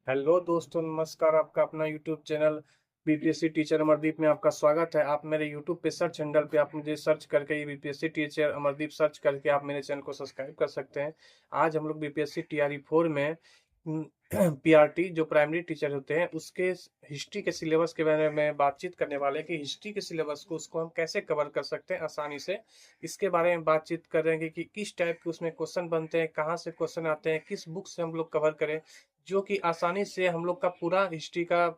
Hello दोस्तों, नमस्कार। आपका अपना YouTube channel BPSC teacher Amardeep में आपका स्वागत है। आप मेरे यूट्यूब पे सर्च हैंडल पे आप मुझे सर्च करके ये बीपीएससी टीचर अमरदीप सर्च करके आप मेरे चैनल को सब्सक्राइब कर सकते हैं। आज हम लोग बीपीएससी टीआरई 4 में पीआरटी जो प्राइमरी टीचर होते हैं उसके हिस्ट्री के सिलेबस के बारे में बातचीत करने वाले हैं कि हिस्ट्री के सिलेबस को उसको हम कैसे कवर कर सकते हैं आसानी से। इसके बारे में बातचीत करेंगे कि किस टाइप के उसमें क्वेश्चन बनते हैं, कहाँ से क्वेश्चन आते हैं, किस बुक से हम लोग कवर करें, जो कि आसानी से हम लोग का पूरा हिस्ट्री का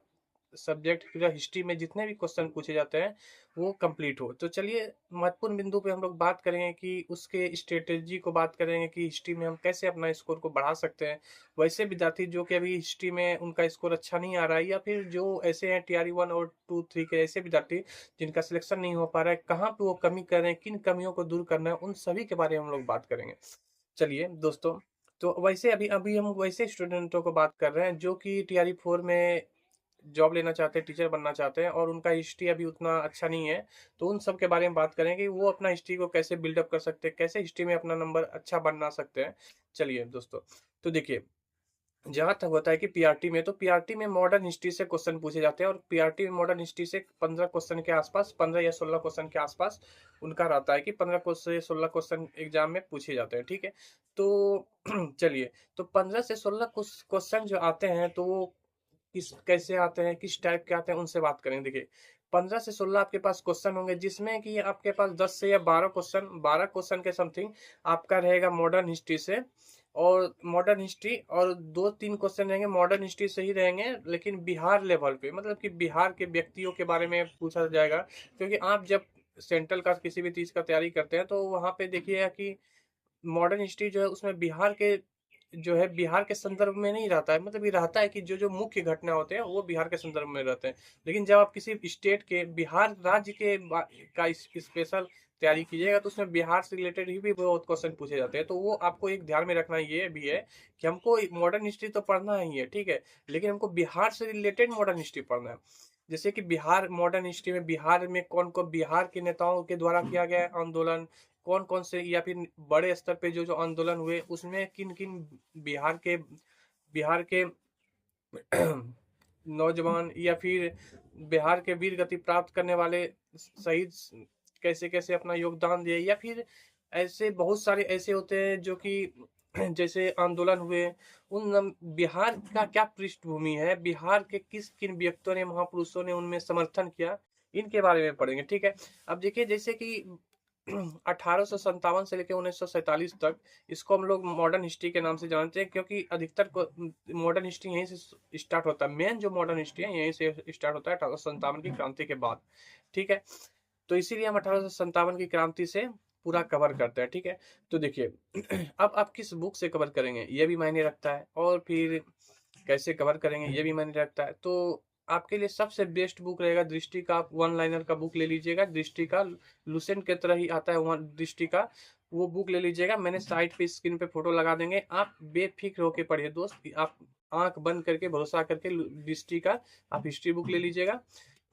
सब्जेक्ट, पूरा हिस्ट्री में जितने भी क्वेश्चन पूछे जाते हैं वो कंप्लीट हो। तो चलिए महत्वपूर्ण बिंदु पे हम लोग बात करेंगे कि उसके स्ट्रेटेजी को बात करेंगे कि हिस्ट्री में हम कैसे अपना स्कोर को बढ़ा सकते हैं। वैसे विद्यार्थी जो कि अभी हिस्ट्री में उनका स्कोर अच्छा नहीं आ रहा है, या फिर जो ऐसे हैं टीआरई 1 और 2 3 के ऐसे विद्यार्थी जिनका सिलेक्शन नहीं हो पा रहा है, कहाँ पे वो कमी कर रहे हैं, किन कमियों को दूर करना है, उन सभी के बारे में हम लोग बात करेंगे। चलिए दोस्तों, तो वैसे अभी अभी हम वैसे स्टूडेंटों को बात कर रहे हैं जो कि टीआरई 4 में जॉब लेना चाहते हैं, टीचर बनना चाहते हैं और उनका हिस्ट्री अभी उतना अच्छा नहीं है। तो उन सब के बारे में बात करें कि वो अपना हिस्ट्री को कैसे बिल्डअप कर सकते हैं, कैसे हिस्ट्री में अपना नंबर अच्छा बना सकते हैं। चलिए दोस्तों, तो देखिए, जहाँ तक होता है कि पीआरटी में, तो पीआरटी में मॉडर्न हिस्ट्री से क्वेश्चन पूछे जाते हैं और पीआरटी में मॉडर्न हिस्ट्री से 15 क्वेश्चन के आसपास, 15 या 16 क्वेश्चन के आसपास उनका रहता है कि 15 से 16 क्वेश्चन एग्जाम में पूछे जाते हैं। ठीक है, तो चलिए, तो 15 से 16 क्वेश्चन जो आते हैं तो वो किस कैसे आते हैं, किस टाइप के आते हैं, उनसे बात करेंगे। देखिए, 15 से 16 आपके पास क्वेश्चन होंगे जिसमें कि आपके पास 10 से या 12 क्वेश्चन के समथिंग आपका रहेगा मॉडर्न हिस्ट्री से। और मॉडर्न हिस्ट्री और 2-3 क्वेश्चन रहेंगे मॉडर्न हिस्ट्री से ही रहेंगे, लेकिन बिहार लेवल पे, मतलब कि बिहार के व्यक्तियों के बारे में पूछा जाएगा। क्योंकि आप जब सेंट्रल का किसी भी चीज का तैयारी करते हैं तो वहां पे देखिएगा कि मॉडर्न हिस्ट्री जो है उसमें बिहार के जो है बिहार के संदर्भ में नहीं रहता है। मतलब ये रहता है कि जो जो मुख्य घटना होते हैं वो बिहार के संदर्भ में रहते हैं। लेकिन जब आप किसी स्टेट के, बिहार राज्य के का स्पेशल तैयारी कीजिएगा तो उसमें बिहार से रिलेटेड ही भी बहुत क्वेश्चन पूछे जाते हैं। तो वो आपको एक ध्यान में रखना ये भी है कि हमको मॉडर्न हिस्ट्री तो पढ़ना ही है, ठीक है, लेकिन हमको बिहार से रिलेटेड मॉडर्न हिस्ट्री पढ़ना है। जैसे कि बिहार मॉडर्न हिस्ट्री में बिहार में कौन कौन बिहार के नेताओं के द्वारा किया गया आंदोलन, कौन कौन से, या फिर बड़े स्तर पे जो जो आंदोलन हुए उसमें किन किन बिहार के नौजवान या फिर बिहार के वीर गति प्राप्त करने वाले शहीद कैसे कैसे अपना योगदान दिए, या फिर ऐसे बहुत सारे ऐसे होते हैं जो कि जैसे आंदोलन हुए, बिहार का क्या पृष्ठभूमि है, बिहार के किस किन व्यक्तियों ने, महापुरुषों ने उनमें समर्थन किया, इनके बारे में पढ़ेंगे। ठीक है, अब देखिए जैसे कि 1857 से लेकर 1947 तक, इसको हम लोग मॉडर्न हिस्ट्री के नाम से जानते हैं क्योंकि अधिकतर मॉडर्न हिस्ट्री यहीं से स्टार्ट होता है। मेन जो मॉडर्न हिस्ट्री है यहीं से स्टार्ट होता है 1857 की क्रांति के बाद। ठीक है, तो इसीलिए हम 1857 की क्रांति से पूरा कवर करते हैं। ठीक है, तो देखिए, अब आप किस बुक से कवर करेंगे ये भी मायने रखता है, और फिर कैसे कवर करेंगे ये भी मायने रखता है। तो आपके लिए सबसे बेस्ट बुक रहेगा दृष्टि का। आप वन लाइनर का बुक ले लीजिएगा, दृष्टि का, लुसेंट की तरह ही आता है वहाँ दृष्टि का, वो बुक ले लीजिएगा। मैंने साइड पे स्क्रीन पे फोटो लगा देंगे, आप बेफिक्र होके पढ़िए दोस्त। आप आंख बंद करके भरोसा करके दृष्टि का आप हिस्ट्री बुक ले लीजिएगा।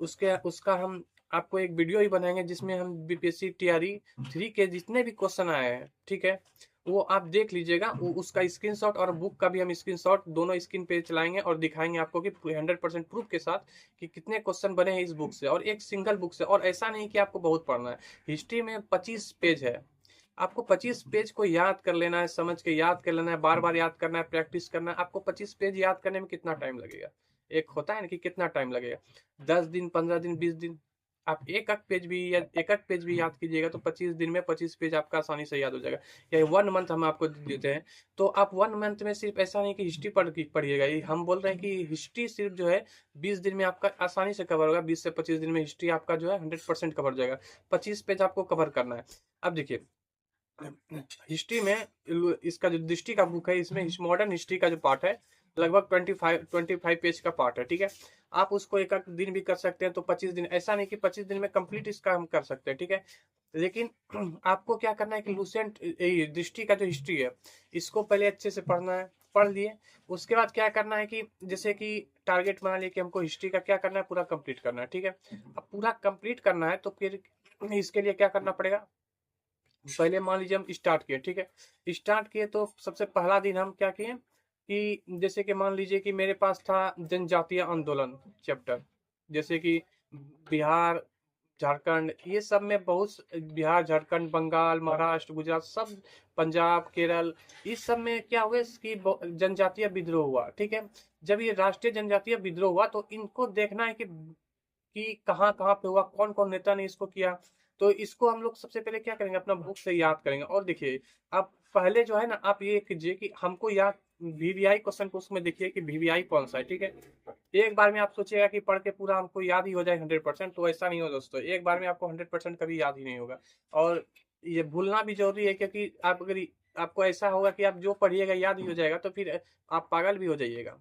उसके उसका हम आपको एक वीडियो ही बनाएंगे जिसमें हम बीपीएससी टीआरई 3 के जितने भी क्वेश्चन आए हैं, ठीक है, वो आप देख लीजिएगा। वो उसका स्क्रीनशॉट और बुक का भी हम स्क्रीनशॉट दोनों स्क्रीन पे चलाएंगे और दिखाएंगे आपको कि 100% प्रूफ के साथ कि कितने क्वेश्चन बने हैं इस बुक से, और एक सिंगल बुक से। और ऐसा नहीं कि आपको बहुत पढ़ना है, हिस्ट्री में 25 पेज है, आपको 25 पेज को याद कर लेना है, समझ के याद कर लेना है, बार बार याद करना है, प्रैक्टिस करना है। आपको 25 पेज याद करने में कितना टाइम लगेगा? एक होता है ना कि कितना टाइम लगेगा, 10 दिन, 15 दिन, 20 दिन। आप एक एक पेज भी याद कीजिएगा तो 25 दिन में 25 पेज आपका आसानी से याद हो जाएगा। या 1 मंथ हम आपको देते हैं, तो आप 1 मंथ में सिर्फ ऐसा नहीं कि हिस्ट्री पढ़िएगा, ये हम बोल रहे हैं कि हिस्ट्री सिर्फ जो है 20 दिन में आपका आसानी से कवर होगा। 20 से 25 दिन में हिस्ट्री आपका जो है 100% कवर हो जाएगा। 25 पेज आपको कवर करना है। अब देखिए, हिस्ट्री में इसका जो दृष्टि का बुक है, इसमें मॉडर्न हिस्ट्री का जो पार्ट है लगभग 25 पेज का पार्ट है। ठीक है, आप उसको एक एक दिन भी कर सकते हैं, तो 25 दिन, ऐसा नहीं कि 25 दिन में कंप्लीट इसका हम कर सकते हैं। ठीक है, लेकिन आपको क्या करना है कि लूसेंट दृष्टि का जो हिस्ट्री है इसको पहले अच्छे से पढ़ना है। पढ़ लिए, उसके बाद क्या करना है कि जैसे कि टारगेट बना लिया कि हमको हिस्ट्री का क्या करना है, पूरा कंप्लीट करना है। ठीक है, अब पूरा कंप्लीट करना है तो फिर इसके लिए क्या करना पड़ेगा। पहले मान लीजिए हम स्टार्ट किए, ठीक है, स्टार्ट किए तो सबसे पहला दिन हम क्या किए कि जैसे कि मान लीजिए कि मेरे पास था जनजातीय आंदोलन चैप्टर, जैसे कि बिहार, झारखंड, ये सब में बहुत बिहार, झारखंड, बंगाल, महाराष्ट्र, गुजरात, सब, पंजाब, केरल, इस सब में क्या हुआ कि जनजातीय विद्रोह हुआ। ठीक है, जब ये राष्ट्रीय जनजातीय विद्रोह हुआ तो इनको देखना है कि कहाँ कहाँ पे हुआ, कौन कौन नेता ने इसको किया। तो इसको हम लोग सबसे पहले क्या करेंगे, अपना बुक से याद करेंगे। और देखिए, आप पहले जो है ना, आप ये कीजिए कि हमको याद वीवीआई क्वेश्चन को उसमें देखिए कि वीवीआई कौन सा है। ठीक है, एक बार में आप सोचिएगा कि पढ़ के पूरा हमको याद ही हो जाए 100%, तो ऐसा नहीं हो दोस्तों। एक बार में आपको 100% कभी याद ही नहीं होगा। और ये भूलना भी जरूरी है, क्योंकि आप अगर आपको ऐसा होगा कि आप जो पढ़िएगा याद ही हो जाएगा, तो फिर आप पागल भी हो जाइएगा।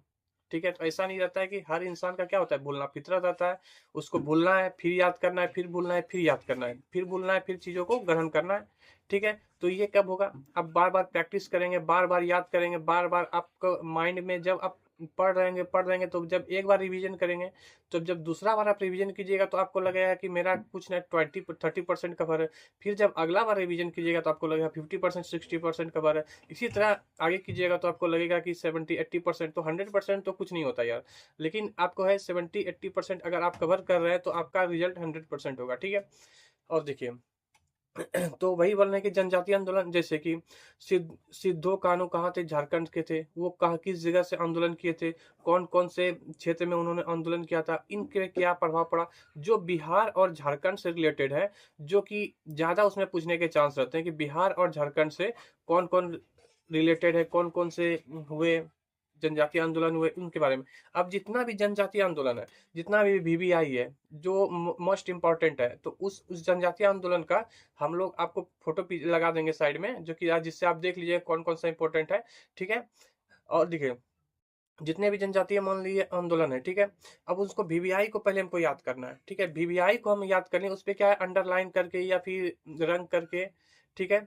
ठीक है, तो ऐसा नहीं रहता है कि हर इंसान का क्या होता है, भूलना फितरत रहता है। उसको भूलना है, फिर याद करना है, फिर भूलना है, फिर याद करना है, फिर भूलना है, फिर चीज़ों को ग्रहण करना है। ठीक है, तो ये कब होगा, अब बार बार प्रैक्टिस करेंगे, बार बार याद करेंगे, बार बार आपको माइंड में जब आप पढ़ रहेंगे तो जब एक बार रिवीजन करेंगे, तो जब दूसरा बार आप रिवीजन कीजिएगा तो आपको लगेगा कि मेरा कुछ ना 20-30% कवर है। फिर जब अगला बार रिवीजन कीजिएगा तो आपको लगेगा 50%, 60% कवर है। इसी तरह आगे कीजिएगा तो आपको लगेगा कि 70-80%। तो 100% तो कुछ नहीं होता यार, लेकिन आपको है 70-80% अगर आप कवर कर रहे हैं तो आपका रिजल्ट 100% होगा। ठीक है, और देखिए तो वही बोल रहे हैं कि जनजातीय आंदोलन, जैसे कि सिद्धो कान्हू कहाँ थे, झारखंड के थे। वो कहाँ किस जगह से आंदोलन किए थे, कौन कौन से क्षेत्र में उन्होंने आंदोलन किया था, इनके क्या प्रभाव पड़ा, जो बिहार और झारखंड से रिलेटेड है, जो कि ज्यादा उसमें पूछने के चांस रहते हैं कि बिहार और झारखंड से कौन कौन रिलेटेड है, कौन कौन से हुए जनजातीय आंदोलन हुए, उनके बारे में। अब जितना भी जनजातीय आंदोलन है, जितना भी वीवीआई है, जो मोस्ट इम्पोर्टेंट है, तो उस जनजातीय आंदोलन का हम लोग आपको फोटो लगा देंगे साइड में, जो कि आज जिससे आप देख लीजिए कौन कौन सा इंपॉर्टेंट है। ठीक है, और देखिए जितने भी जनजातीय मान लीजिए आंदोलन है, ठीक है, अब उसको वीवीआई को पहले हमको याद करना है। ठीक है, वीवीआई को हम याद कर लें, उस पर क्या है, अंडरलाइन करके या फिर रंग करके, ठीक है,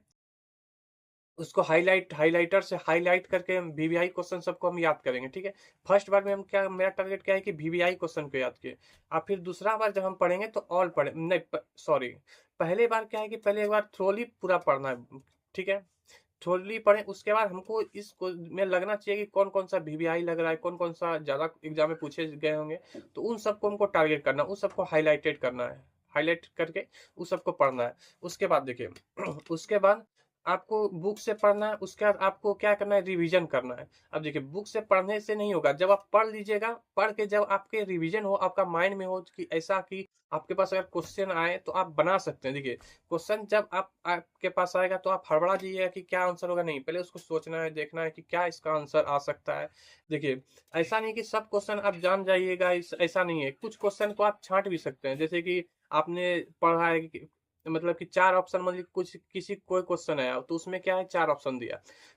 उसको हाइलाइटर से हाईलाइट करके वीवीआई क्वेश्चन सबको हम याद करेंगे। ठीक है, फर्स्ट बार में हम क्या, मेरा टारगेट क्या है कि वीवीआई क्वेश्चन को याद किए। अब फिर दूसरा बार जब हम पढ़ेंगे तो ऑल पढ़े नहीं, सॉरी, पहले बार क्या है कि पहले एक बार थ्रोली पूरा पढ़ना है। ठीक है, थ्रोली पढ़े, उसके बाद हमको इसको में लगना चाहिए कि कौन कौन सा वीवीआई लग रहा है, कौन कौन सा ज्यादा एग्जाम में पूछे गए होंगे, तो उन सबको हमको टारगेट करना, उन सबको हाईलाइटेड करना है, हाईलाइट करके उस सबको पढ़ना है। उसके बाद देखिए उसके बाद आपको बुक से पढ़ना है, उसके बाद आपको क्या करना है, रिवीजन करना है। अब देखिए बुक से पढ़ने से नहीं होगा, जब आप पढ़ लीजिएगा, पढ़ के जब आपके रिवीजन हो, आपका माइंड में हो कि ऐसा कि आपके पास अगर क्वेश्चन आए तो आप बना सकते हैं। देखिए क्वेश्चन जब आपके पास आएगा तो आप हड़बड़ा जाइएगा कि क्या आंसर होगा, नहीं, पहले उसको सोचना है, देखना है कि क्या इसका आंसर आ सकता है। देखिए ऐसा नहीं कि सब क्वेश्चन आप जान जाइएगा, ऐसा नहीं है, कुछ क्वेश्चन को आप छांट भी सकते हैं। जैसे कि आपने पढ़ा है कि मतलब कि 4 ऑप्शन, मान लीजिए कुछ किसी कोई क्वेश्चन आया तो उसमें क्या है, 4 ऑप्शन दिया,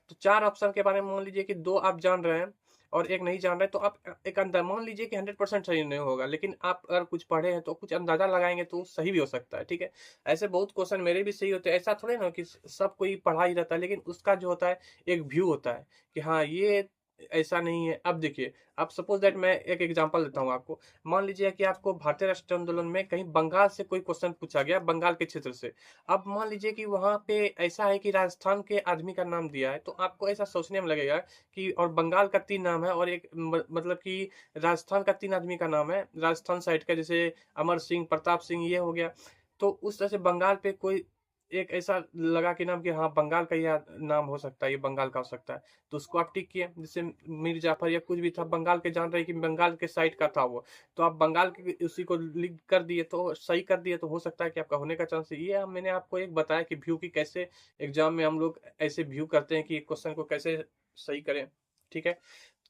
तो 4 ऑप्शन के बारे में मान लीजिए कि 2 आप जान रहे हैं और एक नहीं जान रहे, तो आप एक अंदर मान लीजिए कि 100% सही नहीं होगा, लेकिन आप अगर कुछ पढ़े हैं तो कुछ अंदाजा लगाएंगे तो सही भी हो सकता है। ठीक है, ऐसे बहुत क्वेश्चन मेरे भी सही होते हैं, ऐसा थोड़े ना कि सब कोई पढ़ा ही रहता है, लेकिन उसका जो होता है एक व्यू होता है कि हाँ ये ऐसा नहीं है। अब देखिए, अब सपोज दैट मैं एक एग्जांपल देता हूँ आपको। मान लीजिए कि आपको भारतीय राष्ट्रीय आंदोलन में कहीं बंगाल से कोई क्वेश्चन पूछा गया, बंगाल के क्षेत्र से। अब मान लीजिए कि वहां पे ऐसा है कि राजस्थान के आदमी का नाम दिया है, तो आपको ऐसा सोचने में लगेगा कि और बंगाल का 3 नाम है और एक मतलब कि राजस्थान का 3 आदमी का नाम है, राजस्थान साइड का, जैसे अमर सिंह, प्रताप सिंह, ये हो गया। तो उस तरह से बंगाल पे कोई एक ऐसा लगा कि नाम कि हाँ बंगाल का यह नाम हो सकता है, ये बंगाल का हो सकता है, तो उसको आप टिक किए। जैसे मीर जाफर या कुछ भी था, बंगाल के जान रहे कि बंगाल के साइड का था वो, तो आप बंगाल के उसी को लिंक कर दिए, तो सही कर दिए, तो हो सकता है कि आपका होने का चांस है। ये मैंने आपको एक बताया कि व्यू की कैसे एग्जाम में हम लोग ऐसे व्यू करते हैं कि क्वेश्चन को कैसे सही करें। ठीक है,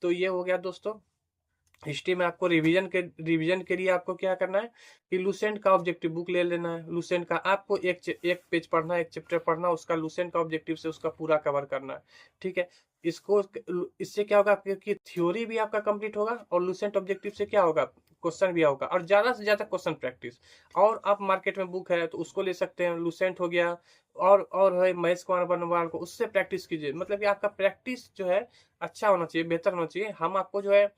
तो ये हो गया दोस्तों हिस्ट्री में। आपको रिवीजन के लिए आपको क्या करना है कि लुसेंट का ऑब्जेक्टिव बुक ले लेना है। लुसेंट का आपको एक पेज पढ़ना है, एक चैप्टर पढ़ना, उसका लुसेंट का ऑब्जेक्टिव से उसका पूरा कवर करना है। ठीक है, इसको इससे क्या होगा कि थ्योरी भी आपका कंप्लीट होगा और लुसेंट ऑब्जेक्टिव से क्या होगा, क्वेश्चन भी होगा, और ज्यादा से ज्यादा क्वेश्चन प्रैक्टिस। और आप मार्केट में बुक है तो उसको ले सकते हैं, लुसेंट हो गया, और है महेश कुमार बनवाल को, उससे प्रैक्टिस कीजिए। मतलब कि आपका प्रैक्टिस जो है अच्छा होना चाहिए, बेहतर होना चाहिए। हम आपको जो है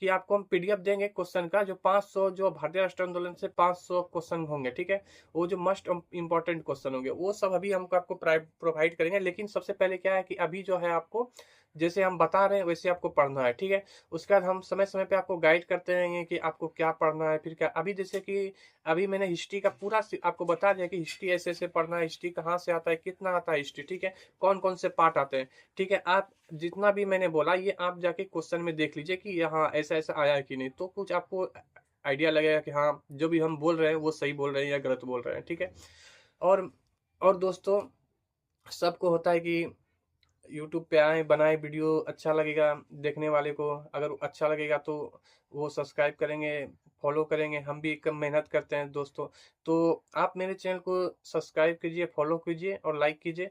कि आपको हम पीडीएफ देंगे क्वेश्चन का, जो 500 जो भारतीय राष्ट्रीय आंदोलन से 500 क्वेश्चन होंगे। ठीक है, वो जो मस्ट इंपॉर्टेंट क्वेश्चन होंगे वो सब अभी हमको आपको प्रोवाइड करेंगे। लेकिन सबसे पहले क्या है कि अभी जो है आपको जैसे हम बता रहे हैं वैसे आपको पढ़ना है, ठीक है। उसके बाद हम समय समय पे आपको गाइड करते रहेंगे कि आपको क्या पढ़ना है, फिर क्या। अभी जैसे कि अभी मैंने हिस्ट्री का पूरा आपको बता दिया कि हिस्ट्री ऐसे ऐसे पढ़ना है, हिस्ट्री कहाँ से आता है, कितना आता है हिस्ट्री, ठीक है, कौन कौन से पार्ट आते हैं, ठीक है। आप जितना भी मैंने बोला ये आप जाके क्वेश्चन में देख लीजिए कि यहाँ ऐसा ऐसा आया है कि नहीं, तो कुछ आपको आइडिया लगेगा कि हाँ जो भी हम बोल रहे हैं वो सही बोल रहे हैं या गलत बोल रहे हैं, ठीक है। और और दोस्तों, सबको होता है कि यूट्यूब पे आए बनाए वीडियो, अच्छा लगेगा देखने वाले को, अगर अच्छा लगेगा तो वो सब्सक्राइब करेंगे, फॉलो करेंगे। हम भी कम मेहनत करते हैं दोस्तों, तो आप मेरे चैनल को सब्सक्राइब कीजिए, फॉलो कीजिए और लाइक कीजिए।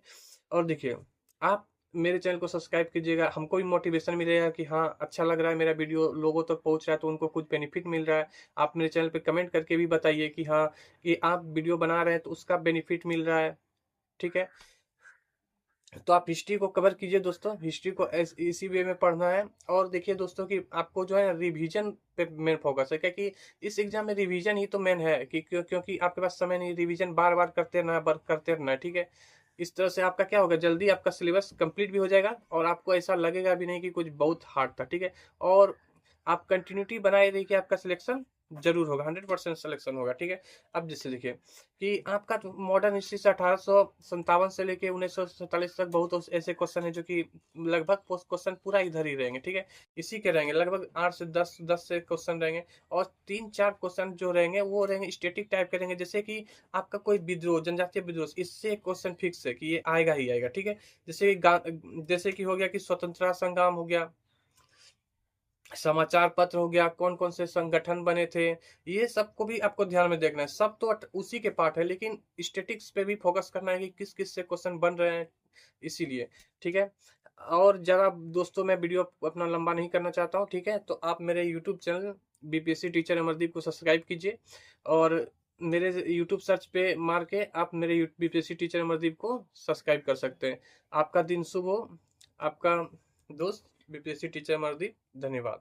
और देखिए, आप मेरे चैनल को सब्सक्राइब कीजिएगा, हमको भी मोटिवेशन मिलेगा कि हाँ अच्छा लग रहा है मेरा वीडियो, लोगों तक पहुंच रहा है तो उनको कुछ बेनिफिट मिल रहा है। आप मेरे चैनल पे कमेंट करके भी बताइए कि हाँ कि आप वीडियो बना रहे हैं तो उसका बेनिफिट मिल रहा है, ठीक है। तो आप हिस्ट्री को कवर कीजिए दोस्तों, हिस्ट्री को इसी वे में पढ़ना है। और देखिए दोस्तों कि आपको जो है रिवीजन पे मेन फोकस है, क्योंकि इस एग्जाम में रिवीजन ही तो मेन है कि क्योंकि आपके पास समय नहीं, रिवीजन बार बार करते रहना, बार करते रहना है, ठीक है। इस तरह से आपका क्या होगा, जल्दी आपका सिलेबस कंप्लीट भी हो जाएगा और आपको ऐसा लगेगा भी नहीं कि कुछ बहुत हार्ड था, ठीक है। और आप कंटिन्यूटी बनाए रहिए, आपका सिलेक्शन जरूर होगा, 100% सिलेक्शन होगा, ठीक है। अब जैसे देखिए कि आपका मॉडर्न हिस्ट्री से 1857 से लेके 1947 तक बहुत ऐसे क्वेश्चन है जो कि लगभग क्वेश्चन पूरा इधर ही रहेंगे, ठीक है। इसी के रहेंगे, लगभग 8 से 10 से क्वेश्चन रहेंगे। और 3-4 क्वेश्चन जो रहेंगे वो रहेंगे स्टेटिक टाइप के रहेंगे, जैसे कि आपका कोई विद्रोह, जनजातीय विद्रोह, इससे क्वेश्चन फिक्स है कि ये आएगा ही आएगा, ठीक है। जैसे कि हो गया कि स्वतंत्रता संग्राम हो गया, समाचार पत्र हो गया, कौन कौन से संगठन बने थे, ये सबको भी आपको ध्यान में देखना है। सब तो उसी के पार्ट है, लेकिन स्टेटिक्स पे भी फोकस करना है कि किस किस से क्वेश्चन बन रहे हैं, इसीलिए, ठीक है। और ज़्यादा दोस्तों मैं वीडियो अपना लंबा नहीं करना चाहता हूँ, ठीक है। तो आप मेरे YouTube channel BPSC teacher Amardeep को सब्सक्राइब कीजिए, और मेरे यूट्यूब सर्च पे मार के आप मेरे बीपीएससी टीचर अमरदीप को सब्सक्राइब कर सकते हैं। आपका दिन शुभ हो। आपका दोस्त बीपीएससी टीचर अमरदीप। धन्यवाद।